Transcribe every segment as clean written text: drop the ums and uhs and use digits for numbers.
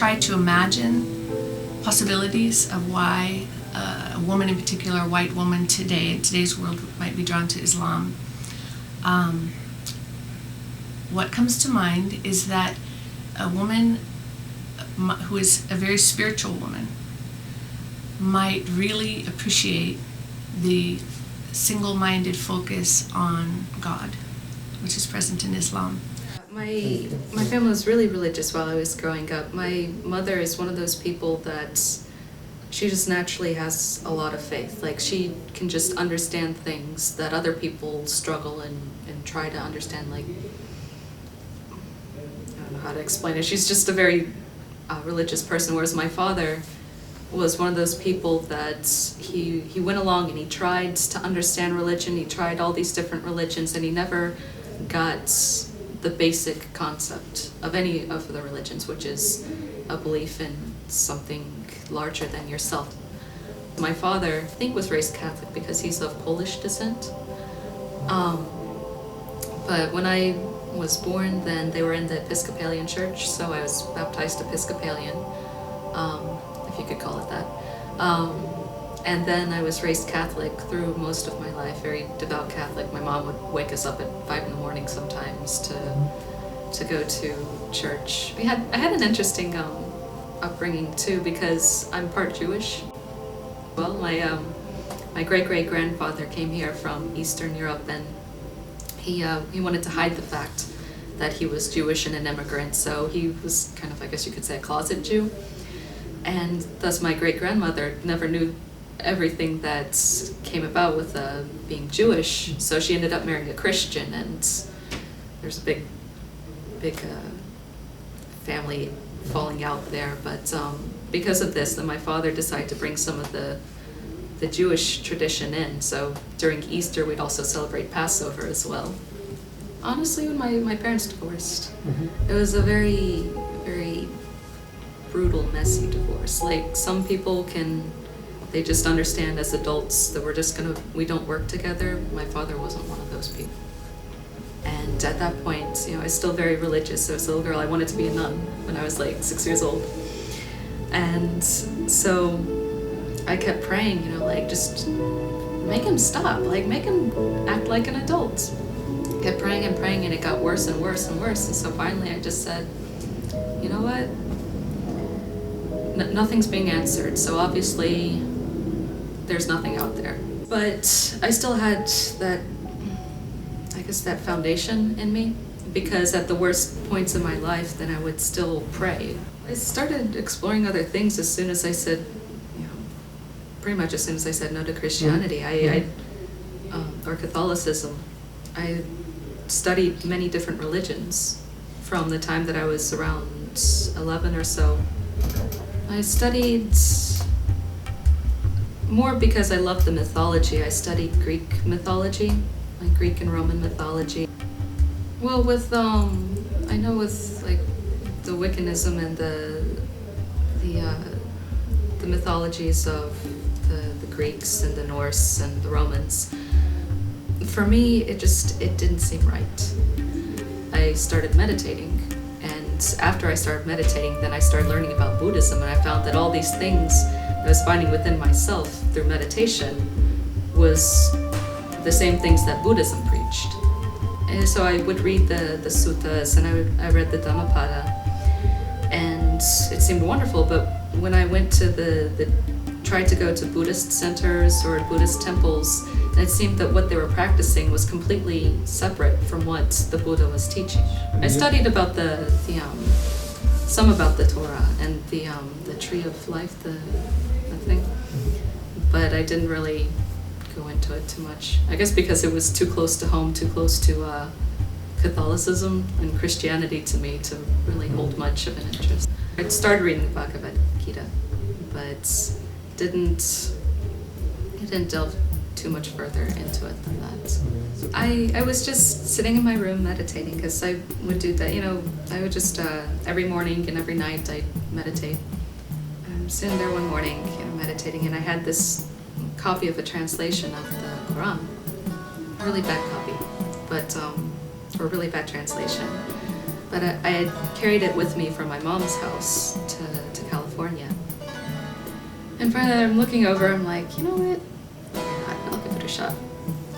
try to imagine possibilities of why a woman in particular, a white woman today, in today's world, might be drawn to Islam, what comes to mind is that a woman who is a very spiritual woman might really appreciate the single-minded focus on God, which is present in Islam. My family was really religious while I was growing up. My mother is one of those people that she just naturally has a lot of faith. Like, she can just understand things that other people struggle and try to understand. Like, I don't know how to explain it. She's just a very religious person, whereas my father was one of those people that he went along and he tried to understand religion. He tried all these different religions, and he never got the basic concept of any of the religions, which is a belief in something larger than yourself. My father, I think, was raised Catholic because he's of Polish descent. But when I was born, then they were in the Episcopalian church, so I was baptized Episcopalian, if you could call it that. And then I was raised Catholic through most of my life, very devout Catholic. My mom would wake us up at 5 in the morning sometimes to go to church. I had an interesting upbringing too, because I'm part Jewish. Well, my great-great-grandfather came here from Eastern Europe, and he wanted to hide the fact that he was Jewish and an immigrant, so he was kind of, I guess you could say, a closet Jew. And thus my great-grandmother never knew everything that came about with being Jewish, so she ended up marrying a Christian, and there's a big family falling out there. But because of this, then my father decided to bring some of the Jewish tradition in. So during Easter, we'd also celebrate Passover as well. Honestly, when my parents divorced, it was a very, very brutal, messy divorce. Like, some people they just understand as adults that we don't work together. My father wasn't one of those people. And at that point, I was still very religious. So as a little girl, I wanted to be a nun when I was like 6 years old. And so I kept praying, like, just make him stop, like, make him act like an adult. Kept praying and praying, and it got worse and worse and worse. And so finally I just said, you know what? Nothing's being answered, so obviously there's nothing out there. But I still had that foundation in me, because at the worst points in my life, then I would still pray. I started exploring other things as soon as I said, pretty much as soon as I said no to Christianity, or Catholicism. I studied many different religions from the time that I was around 11 or so. I studied more because I loved the mythology. I studied Greek mythology, like Greek and Roman mythology. Well, with I know with like the Wiccanism and the mythologies of the Greeks and the Norse and the Romans, for me it didn't seem right. I started meditating. After I started meditating, then I started learning about Buddhism, and I found that all these things I was finding within myself through meditation was the same things that Buddhism preached. And so I would read the suttas, and I read the Dhammapada, and it seemed wonderful. But when I went to tried to go to Buddhist centers or Buddhist temples, it seemed that what they were practicing was completely separate from what the Buddha was teaching. I studied about some about the Torah and the tree of life, the thing, but I didn't really go into it too much. I guess because it was too close to home, too close to Catholicism and Christianity to me to really hold much of an interest. I started reading the Bhagavad Gita, but didn't delve too much further into it than that. I was just sitting in my room meditating, because I would do that, I would just, every morning and every night I'd meditate. I'm sitting there one morning, meditating, and I had this copy of a translation of the Quran. A really bad copy, but, or a really bad translation. but I had carried it with me from my mom's house to California. And finally I'm looking over, I'm like, you know what? I'll give it a shot.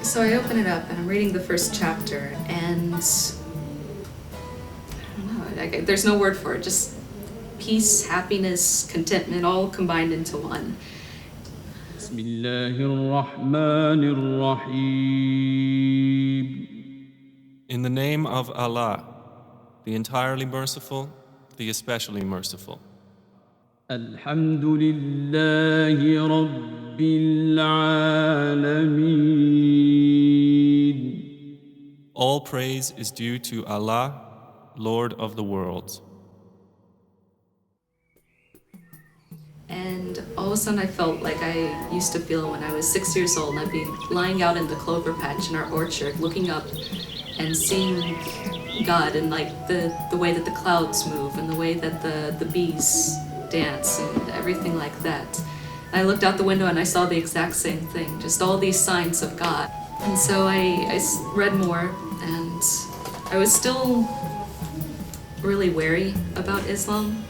So I open it up and I'm reading the first chapter, and I don't know, there's no word for it, just peace, happiness, contentment, all combined into one. بسم الله الرحمن الرحيم. In the name of Allah, the entirely merciful, the especially merciful. الحمد لله رب العالمين. All praise is due to Allah, Lord of the worlds. And all of a sudden I felt like I used to feel when I was 6 years old, and I'd be lying out in the clover patch in our orchard, looking up and seeing God, and like the way that the clouds move and the way that the bees dance and everything like that. And I looked out the window and I saw the exact same thing, just all these signs of God. And so I read more, and I was still really wary about Islam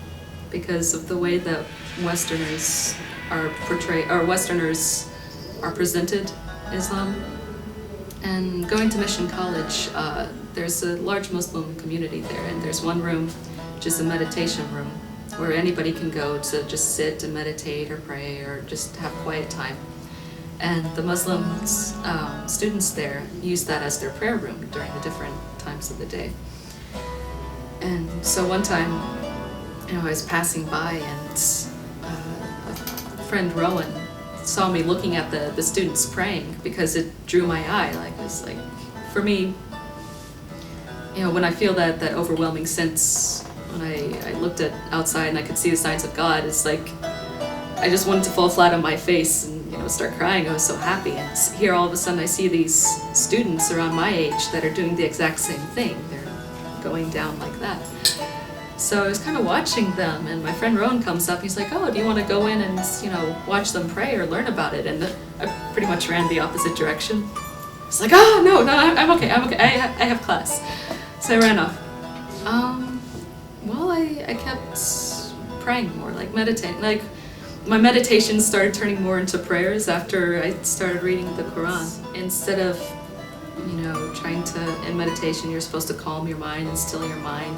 because of the way that Westerners are portrayed, or Westerners are presented Islam. And going to Mission College, there's a large Muslim community there, and there's one room, which is a meditation room, where anybody can go to just sit and meditate or pray or just have quiet time. And the Muslim students there use that as their prayer room during the different times of the day. And so one time, I was passing by, and a friend Rowan saw me looking at the students praying because it drew my eye. Like, it's like, for me, when I feel that overwhelming sense, when I looked outside and I could see the signs of God, it's like I just wanted to fall flat on my face and start crying. I was so happy. And here all of a sudden I see these students around my age that are doing the exact same thing. They're going down like that. So I was kind of watching them, and my friend Rowan comes up. He's like, "Oh, do you want to go in and watch them pray or learn about it?" And I pretty much ran the opposite direction. It's like, "Oh no, I'm okay. I have class." So I ran off. Well, I kept praying more, like meditating. Like my meditations started turning more into prayers after I started reading the Quran. Instead of trying to, in meditation, you're supposed to calm your mind and still your mind.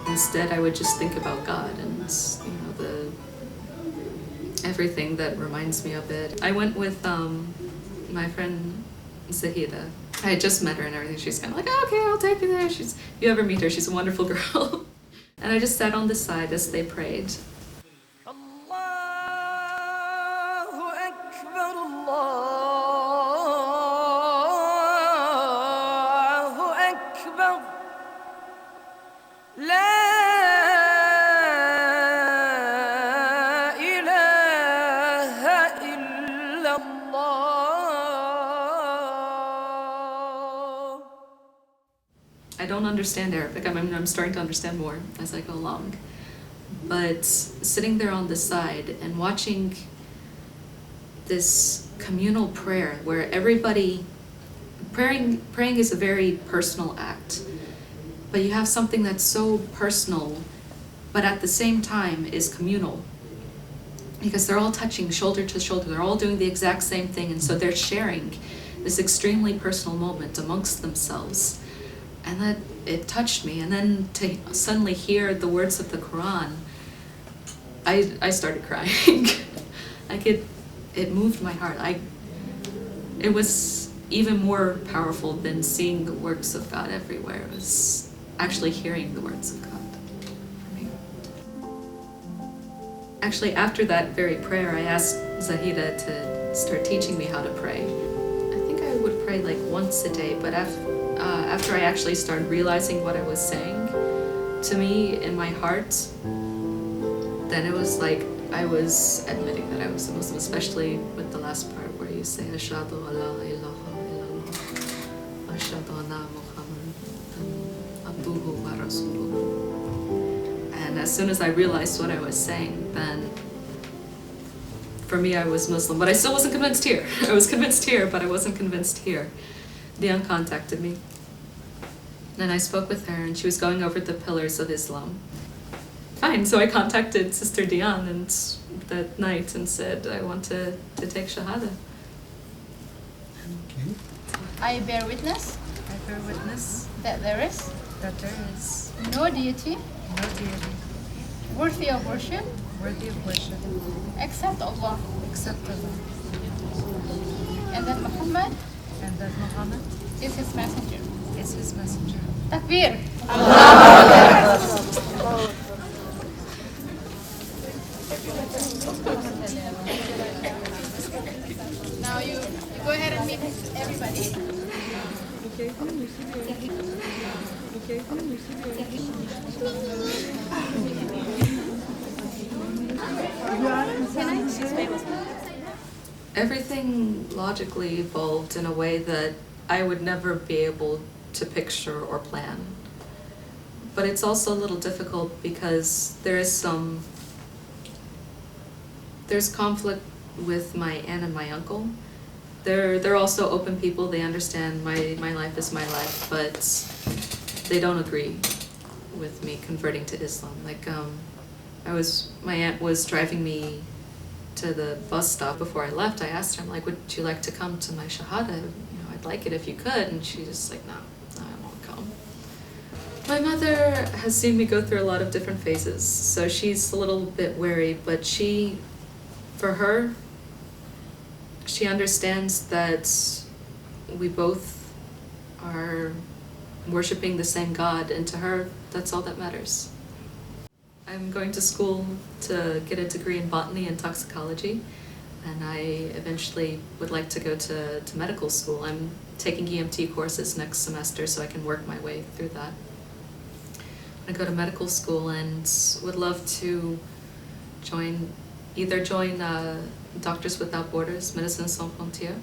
Instead, I would just think about God and everything that reminds me of it. I went with my friend Zahida. I had just met her and everything. She's kind of like, "Oh, okay, I'll take you there." If you ever meet her, she's a wonderful girl. And I just sat on the side as they prayed. I don't understand Arabic. I'm starting to understand more as I go along. But sitting there on the side and watching this communal prayer where everybody, praying is a very personal act. But you have something that's so personal, but at the same time is communal. Because they're all touching shoulder to shoulder. They're all doing the exact same thing. And so they're sharing this extremely personal moment amongst themselves. And that it touched me. And then to suddenly hear the words of the Quran, I started crying. It moved my heart. It was even more powerful than seeing the works of God everywhere. It was actually hearing the words of God for me. Actually, after that very prayer, I asked Zahida to start teaching me how to pray. I think I would pray like once a day, but after I actually started realizing what I was saying, to me, in my heart, then it was like I was admitting that I was a Muslim, especially with the last part where you say, "Ashhadu an la ilaha illallah, ashhadu anna Muhammadan abduhu wa rasuluhu." And as soon as I realized what I was saying, then for me I was Muslim. But I still wasn't convinced here. I was convinced here, but I wasn't convinced here. Dion contacted me. And I spoke with her, and she was going over the pillars of Islam. Fine, so I contacted Sister Diane and that night and said I want to take Shahada. Okay. I bear witness I bear witness that there is that there is no deity no deity worthy of worship worthy of worship except Allah, except Allah, and that Muhammad and that Muhammad is his messenger. is his messenger. Takbir! Now you go ahead and meet everybody. Everything logically evolved in a way that I would never be able to picture or plan. But it's also a little difficult because there's conflict with my aunt and my uncle. They're also open people. They understand my life is my life, but they don't agree with me converting to Islam. Like my aunt was driving me to the bus stop before I left. I asked her, I'm like, would you like to come to my Shahada? You know, I'd like it if you could. And she's just like, no, I won't come. My mother has seen me go through a lot of different phases, so she's a little bit wary, but for her, she understands that we both are worshiping the same God, and to her, that's all that matters. I'm going to school to get a degree in botany and toxicology, and I eventually would like to go to medical school. I'm taking EMT courses next semester so I can work my way through that. I go to medical school and would love to either join Doctors Without Borders, Médecins Sans Frontières,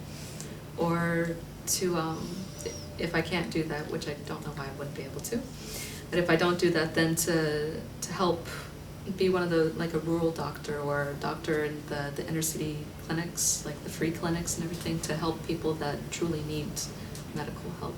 or to, if I can't do that, which I don't know why I wouldn't be able to, but if I don't do that, then to help be one of the, like a rural doctor or a doctor in the inner city clinics, like the free clinics and everything, to help people that truly need medical help.